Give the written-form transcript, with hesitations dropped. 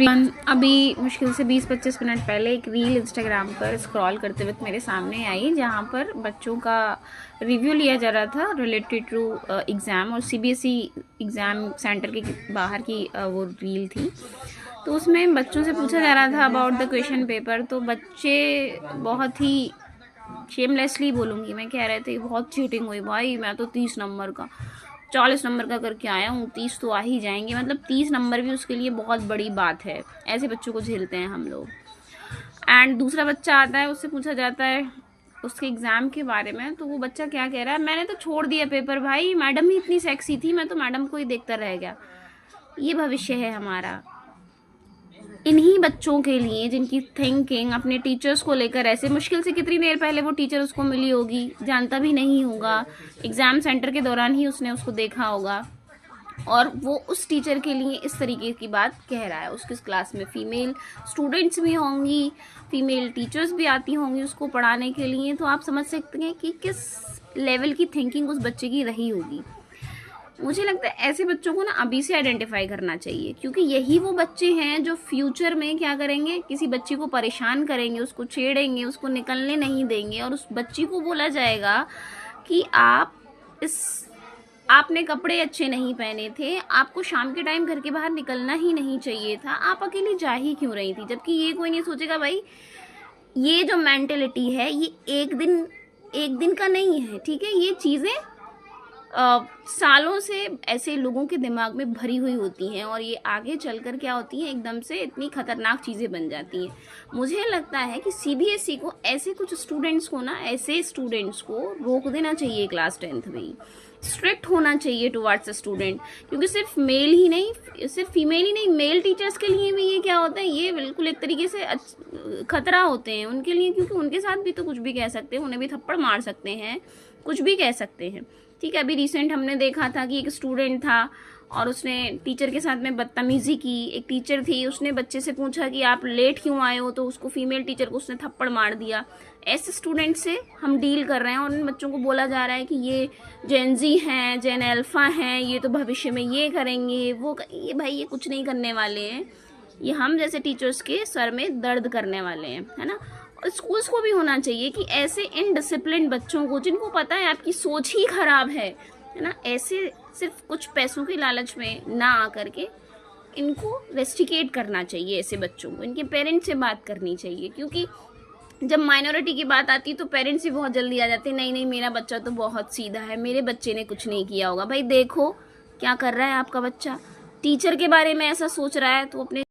अभी मुश्किल से 20-25 मिनट पहले एक रील इंस्टाग्राम पर स्क्रॉल करते वक्त मेरे सामने आई, जहाँ पर बच्चों का रिव्यू लिया जा रहा था रिलेटेड टू एग्ज़ाम, और सीबीएसई एग्ज़ाम सेंटर के बाहर की वो रील थी। तो उसमें बच्चों से पूछा जा रहा था अबाउट द क्वेश्चन पेपर। तो बच्चे बहुत ही शेमलेसली बोलूँगी मैं, कह रहे थे बहुत चीटिंग हुई भाई, मैं तो 30 नंबर का 40 नंबर का करके आया हूँ, 30 तो आ ही जाएंगे। मतलब 30 नंबर भी उसके लिए बहुत बड़ी बात है। ऐसे बच्चों को झेलते हैं हम लोग। एंड दूसरा बच्चा आता है, उससे पूछा जाता है उसके एग्ज़ाम के बारे में, तो वो बच्चा क्या कह रहा है, मैंने तो छोड़ दिया पेपर भाई, मैडम ही इतनी सेक्सी थी, मैं तो मैडम को ही देखता रह गया। ये भविष्य है हमारा। इन्हीं बच्चों के लिए जिनकी थिंकिंग अपने टीचर्स को लेकर ऐसे, मुश्किल से कितनी देर पहले वो टीचर उसको मिली होगी, जानता भी नहीं होगा, एग्ज़ाम सेंटर के दौरान ही उसने उसको देखा होगा, और वो उस टीचर के लिए इस तरीके की बात कह रहा है। उसकी क्लास में फ़ीमेल स्टूडेंट्स भी होंगी, फ़ीमेल टीचर्स भी आती होंगी उसको पढ़ाने के लिए। तो आप समझ सकते हैं कि किस लेवल की थिंकिंग उस बच्चे की रही होगी। मुझे लगता है ऐसे बच्चों को ना अभी से आइडेंटिफाई करना चाहिए, क्योंकि यही वो बच्चे हैं जो फ्यूचर में क्या करेंगे, किसी बच्ची को परेशान करेंगे, उसको छेड़ेंगे, उसको निकलने नहीं देंगे, और उस बच्ची को बोला जाएगा कि आपने कपड़े अच्छे नहीं पहने थे, आपको शाम के टाइम घर के बाहर निकलना ही नहीं चाहिए था, आप अकेली जा ही क्यों रही थी। जबकि ये कोई नहीं सोचेगा भाई, ये जो मेंटेलिटी है ये एक दिन का नहीं है, ठीक है। ये चीज़ें सालों से ऐसे लोगों के दिमाग में भरी हुई होती हैं, और ये आगे चलकर क्या होती हैं, एकदम से इतनी खतरनाक चीज़ें बन जाती हैं। मुझे लगता है कि सीबीएसई को ऐसे कुछ स्टूडेंट्स को ना, ऐसे स्टूडेंट्स को रोक देना चाहिए क्लास 10th में ही। स्ट्रिक्ट होना चाहिए टुवर्ड्स स्टूडेंट, क्योंकि सिर्फ मेल ही नहीं, सिर्फ फीमेल ही नहीं, मेल टीचर्स के लिए भी ये क्या होता है, ये बिल्कुल एक तरीके से खतरा होते हैं उनके लिए, क्योंकि उनके साथ भी तो कुछ भी कह सकते हैं, उन्हें भी थप्पड़ मार सकते हैं, कुछ भी कह सकते हैं, ठीक है। अभी रिसेंट हमने देखा था कि एक स्टूडेंट था और उसने टीचर के साथ में बदतमीजी की। एक टीचर थी, उसने बच्चे से पूछा कि आप लेट क्यों आए हो, तो उसको फीमेल टीचर को उसने थप्पड़ मार दिया। ऐसे स्टूडेंट से हम डील कर रहे हैं, और उन बच्चों को बोला जा रहा है कि ये जेन जी हैं, जेन अल्फा हैं, ये तो भविष्य में ये करेंगे वो ये भाई ये कुछ नहीं करने वाले हैं, ये हम जैसे टीचर्स के सर में दर्द करने वाले हैं, है ना। स्कूल्स को भी होना चाहिए कि ऐसे इनडिसिप्लिन बच्चों को, जिनको पता है आपकी सोच ही खराब है ना, ऐसे सिर्फ कुछ पैसों के लालच में ना आकर के इनको रेस्टिकेट करना चाहिए। ऐसे बच्चों को इनके पेरेंट्स से बात करनी चाहिए, क्योंकि जब माइनॉरिटी की बात आती है तो पेरेंट्स भी बहुत जल्दी आ जाते हैं, नहीं नहीं मेरा बच्चा तो बहुत सीधा है, मेरे बच्चे ने कुछ नहीं किया होगा। भाई देखो क्या कर रहा है आपका बच्चा, टीचर के बारे में ऐसा सोच रहा है तो अपने